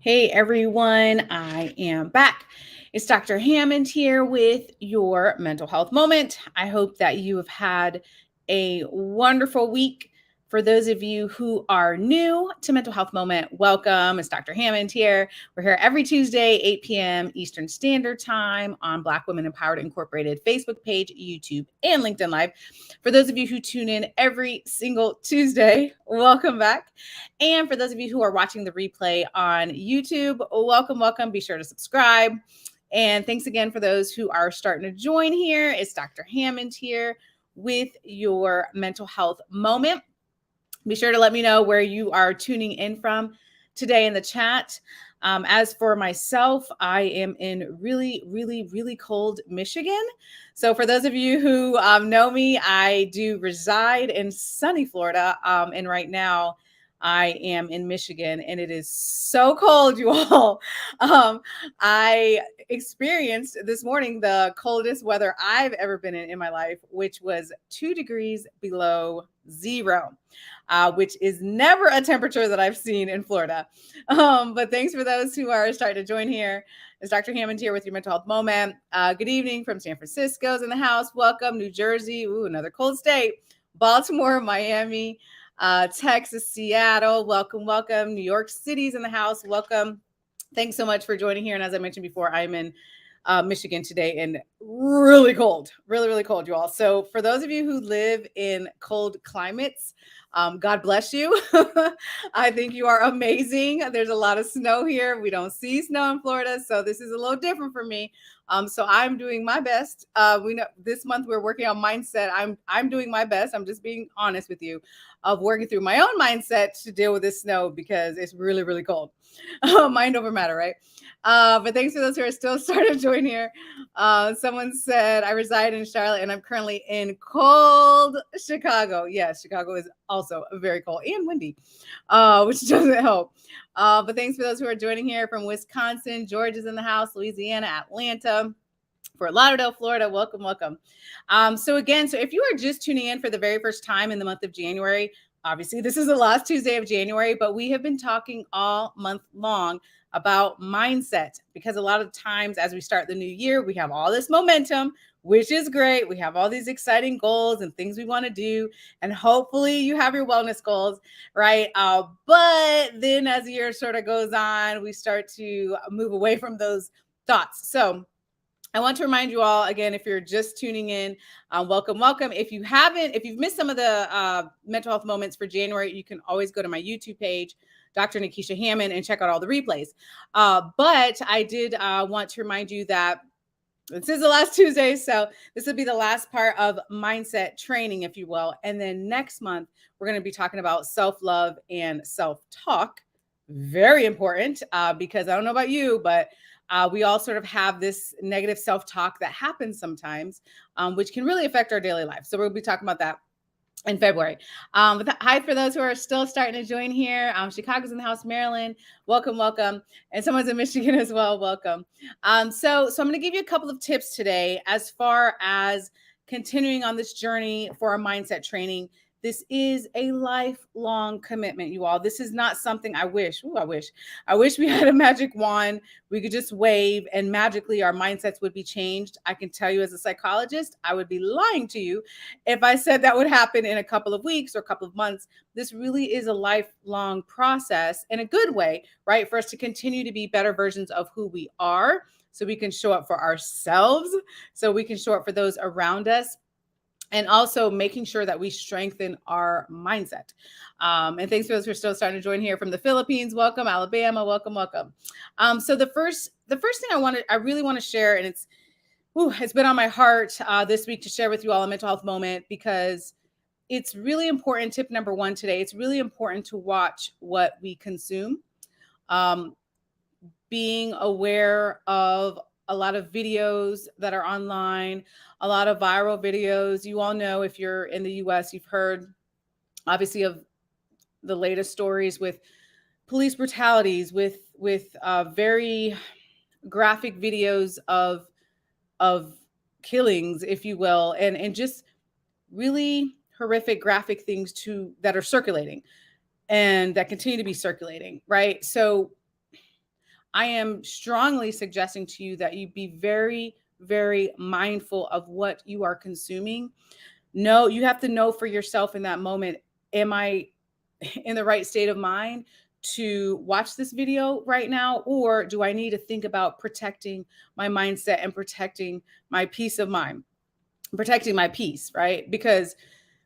Hey everyone, I am back. It's Dr. Hammond here with your mental health moment. I hope that you have had a wonderful week. For those of you who are new to Mental Health Moment, welcome. It's Dr. Hammond here. We're here every Tuesday, 8 p.m. Eastern Standard Time on Black Women Empowered Incorporated Facebook page, YouTube, and LinkedIn Live. For those of you who tune in every single Tuesday, welcome back. And for those of you who are watching the replay on YouTube, welcome, welcome. Be sure to subscribe. And thanks again for those who are starting to join here. It's Dr. Hammond here with your mental health moment. Be sure to let me know where you are tuning in from today in the chat. As for myself, I am in really, really, really cold Michigan. So for those of you who know me, I do reside in sunny Florida. And right now, I am in Michigan and it is so cold, you all. I experienced this morning the coldest weather I've ever been in my life, which was 2 degrees below zero. Which is never a temperature that I've seen in Florida. But thanks for those who are starting to join here. It's Dr. Hammond here with your mental health moment. Good evening from San Francisco's in the house. Welcome, New Jersey. Ooh, another cold state. Baltimore, Miami, Texas, Seattle. Welcome, welcome. New York City's in the house. Welcome. Thanks so much for joining here. And as I mentioned before, I'm in Michigan today and really cold, really, really cold, you all. So for those of you who live in cold climates, God bless you. I think you are amazing. There's a lot of snow here. We don't see snow in Florida, so this is a little different for me. So I'm doing my best. We know this month we're working on mindset. I'm doing my best. I'm just being honest with you, of working through my own mindset to deal with this snow because it's really, really cold. Mind over matter, right? But thanks for those who are still starting to join here. Someone said, I reside in Charlotte and I'm currently in cold Chicago. Yes, Chicago is also very cold and windy, which doesn't help. But thanks for those who are joining here from Wisconsin. George is in the house, Louisiana, Atlanta. Fort Lauderdale, Florida. Welcome, welcome. So if you are just tuning in for the very first time in the month of January, obviously this is the last Tuesday of January, but we have been talking all month long about mindset because a lot of times as we start the new year, we have all this momentum, which is great. We have all these exciting goals and things we want to do. And hopefully you have your wellness goals, right? But then as the year sort of goes on, we start to move away from those thoughts. So I want to remind you all again, if you're just tuning in, welcome, welcome. If you've missed some of the mental health moments for January, you can always go to my YouTube page, Dr. Nikisha Hammond, and check out all the replays. But I did want to remind you that this is the last Tuesday, so this will be the last part of mindset training, if you will. And then next month, we're going to be talking about self-love and self-talk. Very important because I don't know about you, but we all sort of have this negative self-talk that happens sometimes, which can really affect our daily life. So we'll be talking about that in February. Hi for those who are still starting to join here. Chicago's in the house, Maryland. Welcome, welcome. And someone's in Michigan as well. Welcome. So I'm going to give you a couple of tips today as far as continuing on this journey for our mindset training. This is a lifelong commitment, you all. This is not something I wish we had a magic wand. We could just wave and magically our mindsets would be changed. I can tell you as a psychologist, I would be lying to you if I said that would happen in a couple of weeks or a couple of months. This really is a lifelong process in a good way, right? For us to continue to be better versions of who we are so we can show up for ourselves, so we can show up for those around us, and also making sure that we strengthen our mindset. And thanks for those who are still starting to join here from the Philippines. Welcome, Alabama. Welcome, welcome. So the first thing I really want to share, and it's been on my heart this week to share with you all a mental health moment because it's really important. Tip number one today, it's really important to watch what we consume. Being aware of a lot of videos that are online, a lot of viral videos. You all know, if you're in the US, you've heard obviously of the latest stories with police brutalities, with very graphic videos of killings, if you will, and just really horrific graphic things that are circulating and that continue to be circulating, right? So I am strongly suggesting to you that you be very, very mindful of what you are consuming. No, you have to know for yourself in that moment, am I in the right state of mind to watch this video right now? Or do I need to think about protecting my mindset and protecting my peace of mind, protecting my peace, right? Because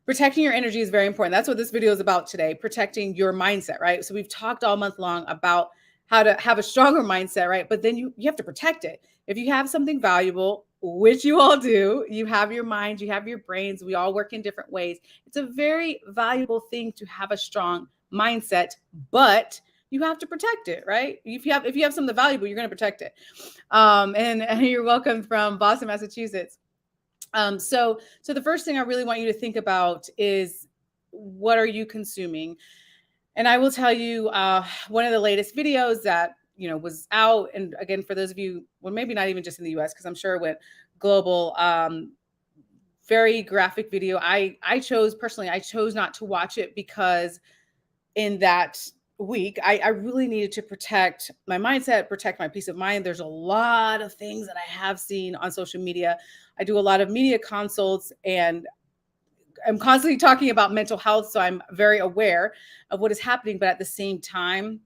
protecting your energy is very important. That's what this video is about today, protecting your mindset, right? So we've talked all month long about how to have a stronger mindset, right? But then you have to protect it. If you have something valuable, which you all do, you have your mind, you have your brains, we all work in different ways. It's a very valuable thing to have a strong mindset, but you have to protect it, right? If you have something valuable, you're going to protect it. And you're welcome from Boston, Massachusetts. So the first thing I really want you to think about is, what are you consuming? And I will tell you, one of the latest videos that was out, and again, for those of you, well, maybe not even just in the U.S., because I'm sure it went global. Very graphic video. I chose not to watch it because in that week, I really needed to protect my mindset, protect my peace of mind. There's a lot of things that I have seen on social media. I do a lot of media consults, and I'm constantly talking about mental health. So I'm very aware of what is happening. But at the same time,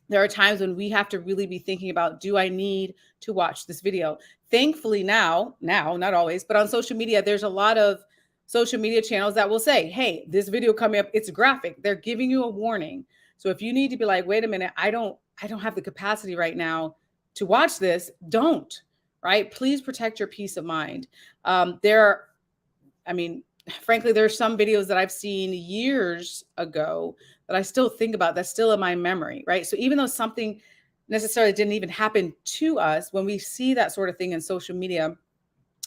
there are times when we have to really be thinking about, do I need to watch this video? Thankfully now, not always, but on social media, there's a lot of social media channels that will say, hey, this video coming up, it's graphic. They're giving you a warning. So if you need to be like, wait a minute, I don't have the capacity right now to watch this, don't, right? Please protect your peace of mind. Frankly, there's some videos that I've seen years ago that I still think about, that's still in my memory, right? So even though something necessarily didn't even happen to us, when we see that sort of thing in social media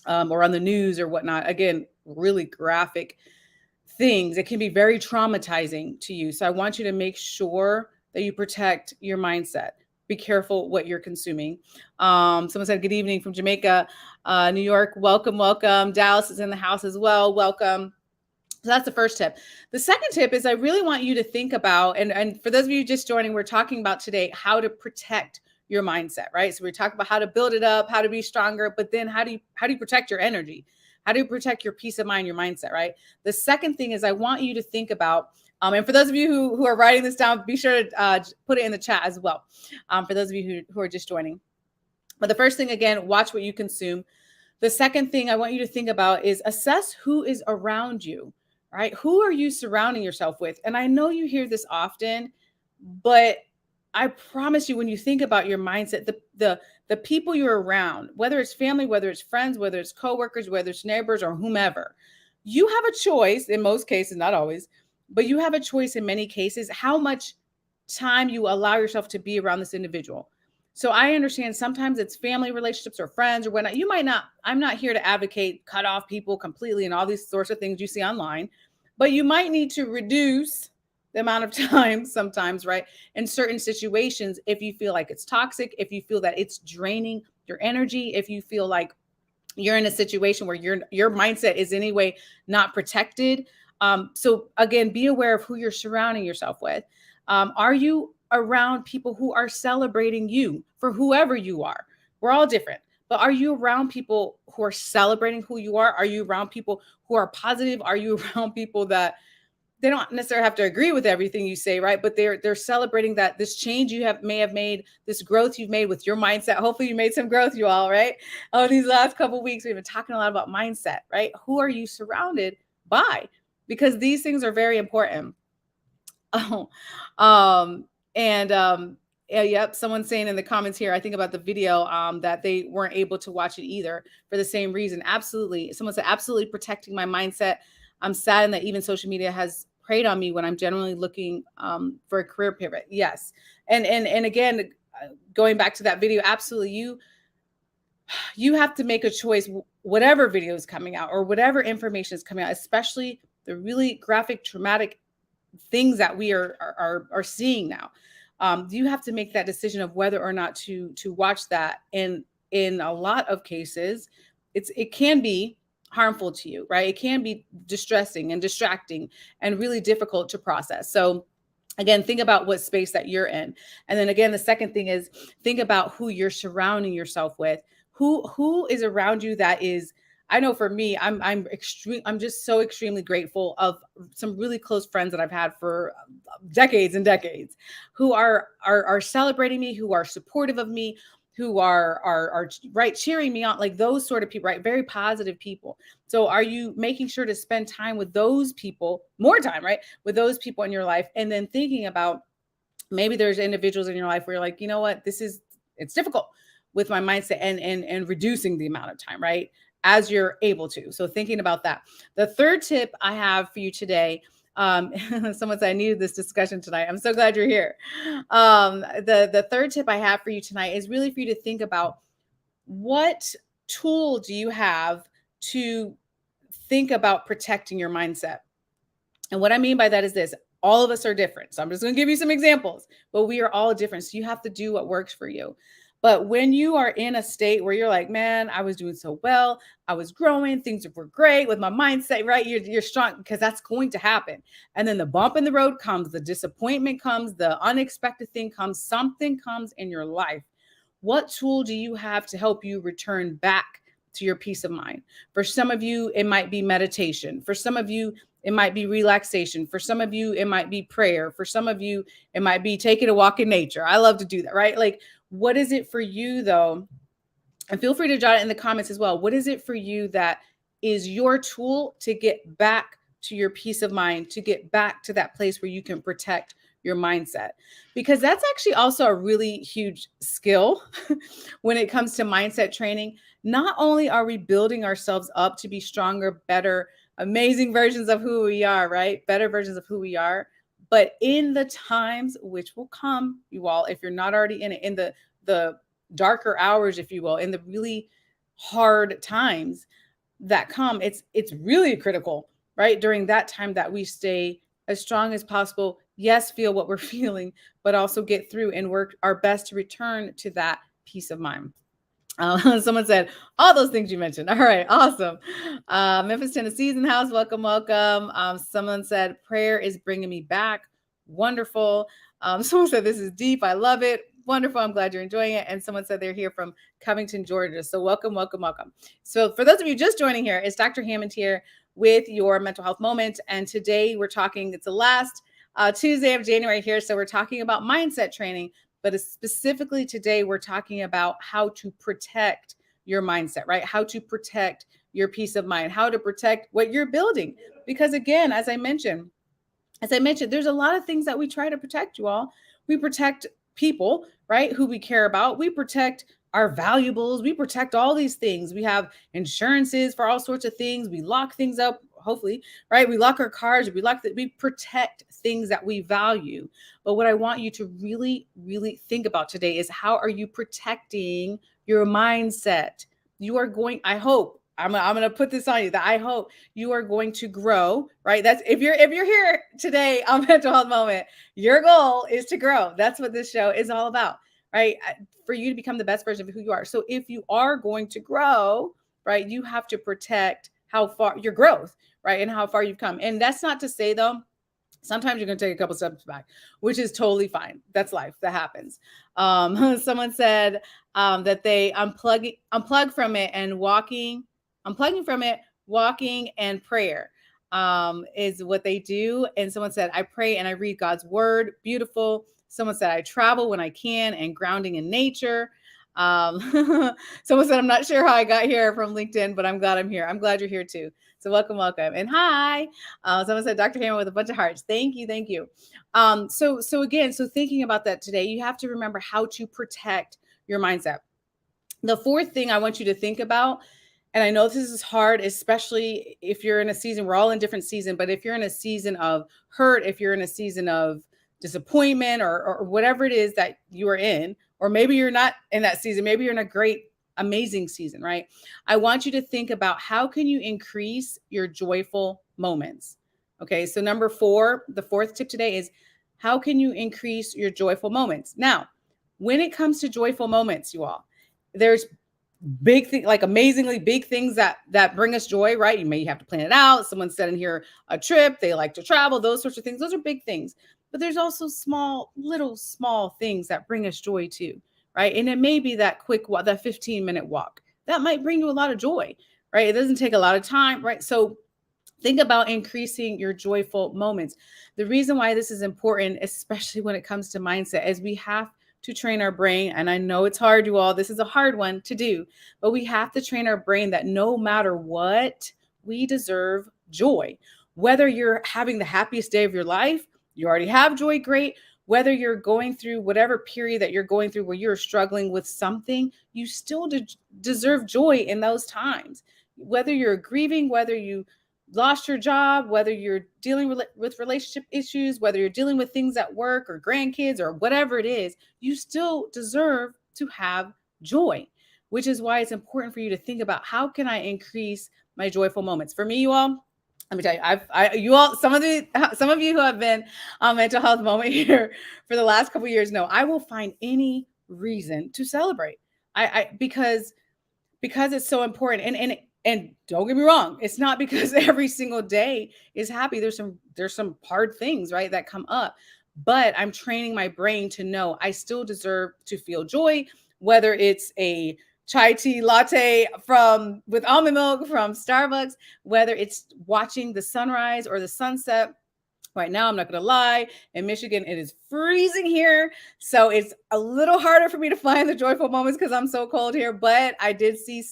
or on the news or whatnot, again, really graphic things, it can be very traumatizing to you. So I want you to make sure that you protect your mindset. Be careful what you're consuming. Someone said, good evening from Jamaica, New York. Welcome, welcome. Dallas is in the house as well. Welcome. So that's the first tip. The second tip is I really want you to think about, and for those of you just joining, we're talking about today how to protect your mindset, right? So we're talking about how to build it up, how to be stronger, but then how do you protect your energy? How do you protect your peace of mind, your mindset, right? The second thing is I want you to think about, and for those of you who are writing this down, be sure to put it in the chat as well. For those of you who are just joining. But the first thing, again, watch what you consume. The second thing I want you to think about is assess who is around you, right? Who are you surrounding yourself with? And I know you hear this often, but I promise you, when you think about your mindset, the people you're around, whether it's family, whether it's friends, whether it's coworkers, whether it's neighbors or whomever, you have a choice in most cases, not always, but you have a choice in many cases, how much time you allow yourself to be around this individual. So I understand sometimes it's family relationships or friends or whatnot. You might not, I'm not here to advocate cut off people completely and all these sorts of things you see online, but you might need to reduce the amount of time sometimes, right? In certain situations, if you feel like it's toxic, if you feel that it's draining your energy, if you feel like you're in a situation where your mindset is anyway not protected. So again, be aware of who you're surrounding yourself with. Are you around people who are celebrating you for whoever you are? We're all different, but are you around people who are celebrating who you are? Are you around people who are positive? Are you around people that they don't necessarily have to agree with everything you say, right? But they're celebrating that this change you may have made, this growth you've made with your mindset. Hopefully you made some growth, you all, right? Oh, these last couple of weeks, we've been talking a lot about mindset, right? Who are you surrounded by? Because these things are very important. Oh, yep. Someone's saying in the comments here, I think about the video, that they weren't able to watch it either for the same reason. Absolutely. Someone said, absolutely protecting my mindset. I'm saddened that even social media has preyed on me when I'm generally looking for a career pivot. Yes. And again, going back to that video, absolutely. You have to make a choice, whatever video is coming out or whatever information is coming out, especially the really graphic, traumatic things that we are seeing now. You have to make that decision of whether or not to watch that. And in a lot of cases, it can be harmful to you, right? It can be distressing and distracting and really difficult to process. So Again, think about what space that you're in. And then again, the second thing is think about who you're surrounding yourself with. Who is around you that is, I know for me, I'm just so extremely grateful of some really close friends that I've had for decades and decades, who are celebrating me, who are supportive of me, who are right cheering me on, like those sort of people, right? Very positive people. So are you making sure to spend time with those people, more time, right? With those people in your life, and then thinking about maybe there's individuals in your life where you're like, you know what, it's difficult with my mindset, and reducing the amount of time, right? As you're able to. So thinking about that. The third tip I have for you today, someone said I needed this discussion tonight. I'm so glad you're here. The third tip I have for you tonight is really for you to think about what tool do you have to think about protecting your mindset. And what I mean by that is this: all of us are different. So I'm just going to give you some examples, but we are all different. So you have to do what works for you. But when you are in a state where you're like, man, I was doing so well, I was growing, things were great with my mindset, right? You're strong, because that's going to happen. And then the bump in the road comes, the disappointment comes, the unexpected thing comes, something comes in your life. What tool do you have to help you return back to your peace of mind? For some of you, it might be meditation. For some of you, it might be relaxation. For some of you, it might be prayer. For some of you, it might be taking a walk in nature. I love to do that, right? Like, what is it for you though? And feel free to jot it in the comments as well. What is it for you that is your tool to get back to your peace of mind, to get back to that place where you can protect your mindset? Because that's actually also a really huge skill when it comes to mindset training. Not only are we building ourselves up to be stronger, better, amazing versions of who we are, right? Better versions of who we are. But in the times which will come, you all, if you're not already in it, in the darker hours, if you will, in the really hard times that come, it's really critical, right? During that time that we stay as strong as possible. Yes, feel what we're feeling, but also get through and work our best to return to that peace of mind. Someone said all those things you mentioned. All right, awesome. Memphis, Tennessee's in the house. Welcome, welcome. Someone said prayer is bringing me back. Wonderful. Someone said this is deep. I love it. Wonderful. I'm glad you're enjoying it. And someone said they're here from Covington, Georgia. So welcome, welcome, welcome. So for those of you just joining here, it's Dr. Hammond here with your mental health moment. And today we're talking, it's the last Tuesday of January here. So we're talking about mindset training. But specifically today, we're talking about how to protect your mindset, right? How to protect your peace of mind, how to protect what you're building. Because again, as I mentioned, there's a lot of things that we try to protect, you all. We protect people, right? Who we care about. We protect our valuables. We protect all these things. We have insurances for all sorts of things. We lock things up, hopefully, right? We lock our cars. We protect things that we value. But what I want you to really, really think about today is, how are you protecting your mindset? You are going, I hope, I'm going to put this on you, that I hope you are going to grow, right? That's if you're here today on Mental Health Moment, your goal is to grow. That's what this show is all about, right? For you to become the best version of who you are. So if you are going to grow, right, you have to protect how far your growth, right? And how far you've come. And that's not to say though, sometimes you're going to take a couple steps back, which is totally fine. That's life. That happens. Someone said that they unplug from it and unplugging from it, walking and prayer is what they do. And someone said, I pray and I read God's word. Beautiful. Someone said, I travel when I can and grounding in nature. Someone said, I'm not sure how I got here from LinkedIn, but I'm glad I'm here. I'm glad you're here too. So welcome, welcome. And hi. Someone said, Dr. Hammond with a bunch of hearts. Thank you. Thank you. So thinking about that today, you have to remember how to protect your mindset. The fourth thing I want you to think about, and I know this is hard, especially if you're in a season, we're all in different season, but if you're in a season of hurt, if you're in a season of disappointment or whatever it is that you are in, or maybe you're not in that season, maybe you're in a great, amazing season, right? I want you to think about, how can you increase your joyful moments? Okay, so number 4, the fourth tip today is, how can you increase your joyful moments? Now, when it comes to joyful moments, you all, there's big thing, like amazingly big things that bring us joy, right? You may have to plan it out. Someone said in here a trip, they like to travel, those sorts of things. Those are big things. but there's also little small things that bring us joy too, right? And it may be that quick walk, that 15-minute walk. That might bring you a lot of joy, right? It doesn't take a lot of time, right? So think about increasing your joyful moments. The reason why this is important, especially when it comes to mindset, is we have to train our brain. And I know it's hard, you all. This is a hard one to do, but we have to train our brain that no matter what, we deserve joy. Whether you're having the happiest day of your life, you already have joy, great. Whether you're going through whatever period that you're going through where you're struggling with something, you still deserve joy in those times. Whether you're grieving, whether you lost your job, whether you're dealing with relationship issues, whether you're dealing with things at work or grandkids or whatever it is, you still deserve to have joy, which is why it's important for you to think about how can I increase my joyful moments. For me, you all, let me tell you, you all, some of you who have been on mental health moment here for the last couple of years know I will find any reason to celebrate. Because it's so important. And don't get me wrong, it's not because every single day is happy. There's some hard things, right, that come up. But I'm training my brain to know I still deserve to feel joy, whether it's a chai tea latte from with almond milk from Starbucks, whether it's watching the sunrise or the sunset. Right now, I'm not going to lie. In Michigan, it is freezing here. So it's a little harder for me to find the joyful moments because I'm so cold here. But I did see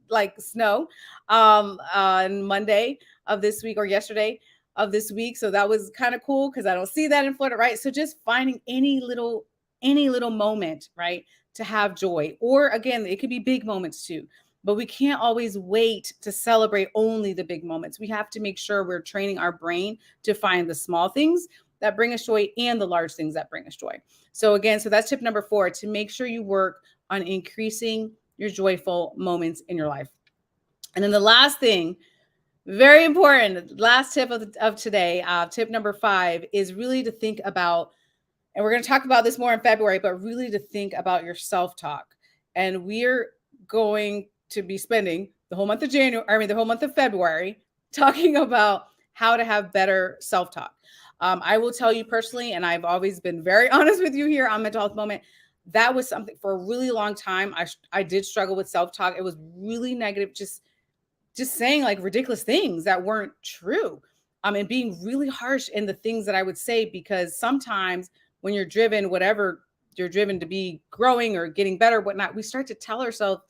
like snow on Monday of this week or yesterday of this week. So that was kind of cool because I don't see that in Florida, right? So just finding any little moment, right, to have joy. Or again, it could be big moments too. But we can't always wait to celebrate only the big moments. We have to make sure we're training our brain to find the small things that bring us joy and the large things that bring us joy. So again, so that's tip number 4, to make sure you work on increasing your joyful moments in your life. And then the last thing, very important, last tip of today, tip number 5, is really to think about, and we're going to talk about this more in February, but really to think about your self-talk. And we're going to be spending the whole month of February talking about how to have better self-talk. I will tell you personally, and I've always been very honest with you here on Mental Health Moment, that was something for a really long time. I did struggle with self-talk. It was really negative, just saying like ridiculous things that weren't true. And being really harsh in the things that I would say, because sometimes when you're driven, whatever you're driven to be growing or getting better, whatnot, we start to tell ourselves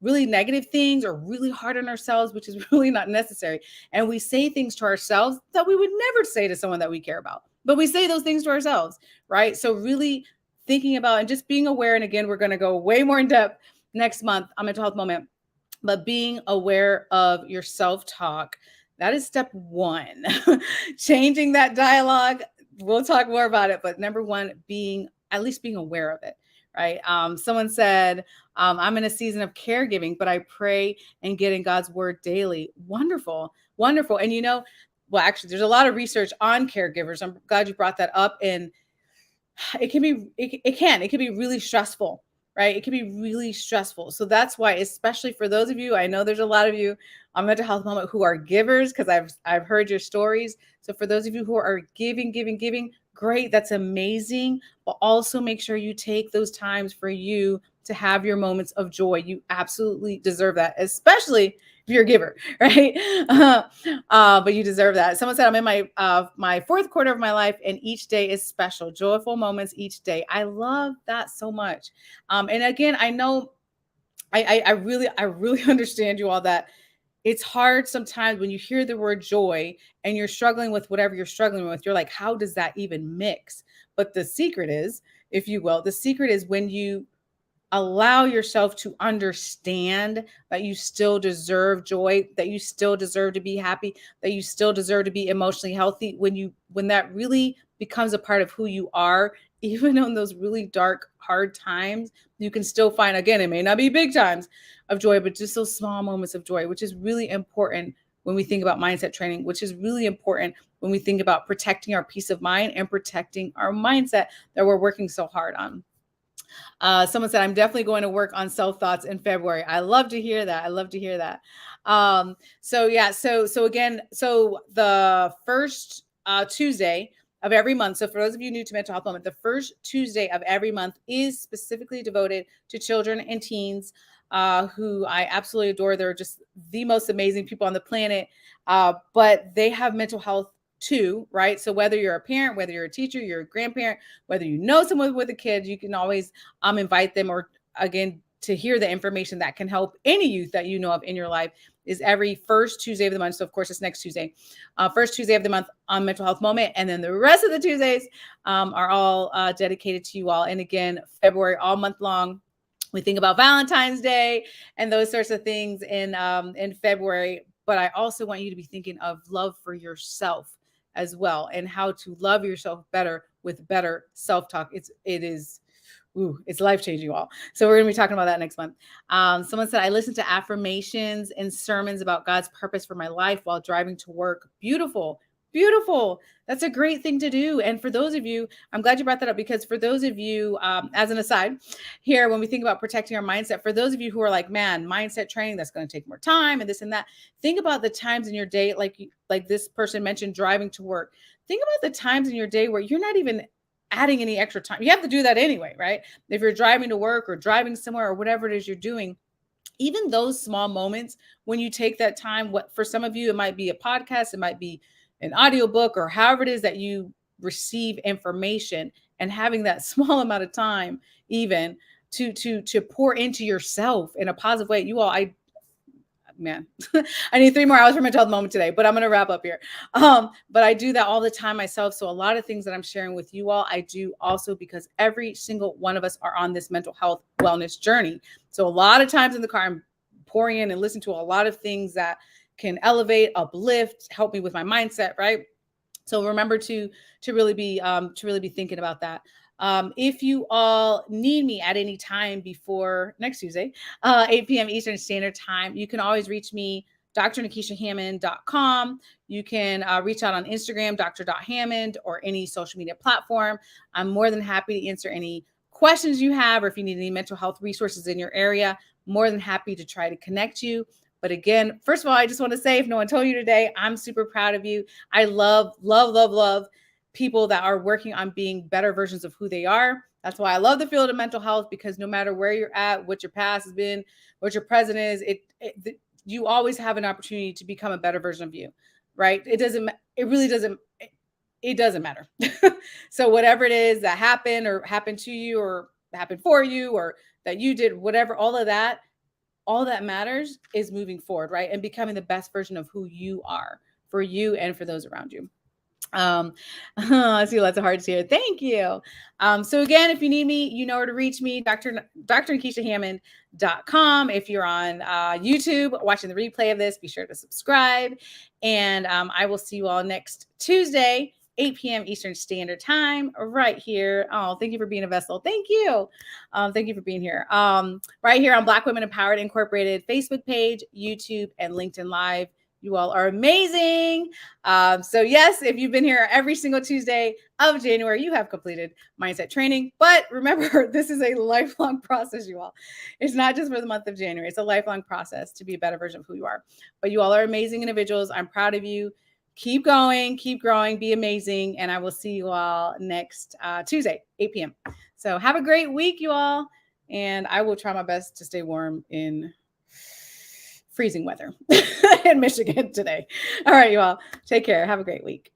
really negative things or really hard on ourselves, which is really not necessary. And we say things to ourselves that we would never say to someone that we care about, but we say those things to ourselves, right? So really thinking about and just being aware. And again, we're going to go way more in depth next month on Mental Health Moment, but being aware of your self-talk, that is step 1. Changing that dialogue. We'll talk more about it, but number 1, at least being aware of it, right? Someone said, I'm in a season of caregiving, but I pray and get in God's word daily. Wonderful, wonderful. And well, actually, there's a lot of research on caregivers. I'm glad you brought that up. And it can be really stressful, right? It can be really stressful. So that's why, especially for those of you, I know there's a lot of you on Mental Health Moment who are givers, because I've heard your stories. So for those of you who are giving, great, that's amazing. But also make sure you take those times for you to have your moments of joy. You absolutely deserve that, especially if you're a giver, right? But you deserve that. Someone said, I'm in my 4th quarter of my life, and each day is special. Joyful moments each day. I love that so much. And again, I know I really understand you all, that it's hard sometimes when you hear the word joy and you're struggling with whatever you're struggling with. You're like, how does that even mix? But the secret is, if you will, when you allow yourself to understand that you still deserve joy, that you still deserve to be happy, that you still deserve to be emotionally healthy. When that really becomes a part of who you are, even on those really dark, hard times, you can still find, again, it may not be big times of joy, but just those small moments of joy, which is really important when we think about mindset training, which is really important when we think about protecting our peace of mind and protecting our mindset that we're working so hard on. Someone said, I'm definitely going to work on self-thoughts in February. I love to hear that. So again, so the first Tuesday of every month. So for those of you new to Mental Health Moment, the first Tuesday of every month is specifically devoted to children and teens who I absolutely adore. They're just the most amazing people on the planet, but they have mental health too, right? So whether you're a parent, whether you're a teacher, you're a grandparent, whether you know someone with a kid, you can always invite them, or again, to hear the information that can help any youth that you know of in your life, is every first Tuesday of the month. So of course it's next Tuesday, first Tuesday of the month on Mental Health Moment. And then the rest of the Tuesdays are all dedicated to you all. And again, February, all month long, we think about Valentine's Day and those sorts of things in February. But I also want you to be thinking of love for yourself as well, and how to love yourself better with better self-talk. It's life-changing, you all. So we're going to be talking about that next month. Someone said, I listen to affirmations and sermons about God's purpose for my life while driving to work. Beautiful. Beautiful. That's a great thing to do. And for those of you, I'm glad you brought that up, because for those of you, as an aside here, when we think about protecting our mindset, for those of you who are like, man, mindset training, that's going to take more time and this and that, think about the times in your day, like this person mentioned, driving to work. Think about the times in your day where you're not even adding any extra time. You have to do that anyway, right? If you're driving to work or driving somewhere or whatever it is you're doing, even those small moments when you take that time, what for some of you, it might be a podcast, it might be an audiobook, or however it is that you receive information, and having that small amount of time even to pour into yourself in a positive way. You all, man, I need 3 more hours for Mental Health Moment today, but I'm going to wrap up here. But I do that all the time myself. So a lot of things that I'm sharing with you all, I do also because every single one of us are on this mental health wellness journey. So a lot of times in the car, I'm pouring in and listening to a lot of things that can elevate, uplift, help me with my mindset, right? So remember to really be thinking about that. If you all need me at any time before next Tuesday, 8 p.m. Eastern Standard Time, you can always reach me, drnikishahammond.com. You can reach out on Instagram, dr.hammond, or any social media platform. I'm more than happy to answer any questions you have, or if you need any mental health resources in your area, more than happy to try to connect you. But again, first of all, I just want to say, if no one told you today, I'm super proud of you. I love people that are working on being better versions of who they are. That's why I love the field of mental health, because no matter where you're at, what your past has been, what your present is, you always have an opportunity to become a better version of you, right? It doesn't matter. So whatever it is that happened to you, or happened for you, or that you did, whatever, all that matters is moving forward, right? And becoming the best version of who you are, for you and for those around you. I see lots of hearts here. Thank you. So again, if you need me, you know where to reach me, drnikishahammond.com. If you're on YouTube watching the replay of this, be sure to subscribe. And I will see you all next Tuesday, 8 p.m. Eastern Standard Time, right here. Oh, thank you for being a vessel. Thank you. Thank you for being here. Right here on Black Women Empowered Incorporated Facebook page, YouTube, and LinkedIn Live. You all are amazing. So yes, if you've been here every single Tuesday of January, you have completed mindset training. But remember, this is a lifelong process, you all. It's not just for the month of January. It's a lifelong process to be a better version of who you are. But you all are amazing individuals. I'm proud of you. Keep going, keep growing, be amazing. And I will see you all next Tuesday, 8 p.m. So have a great week, you all. And I will try my best to stay warm in freezing weather in Michigan today. All right, you all. Take care. Have a great week.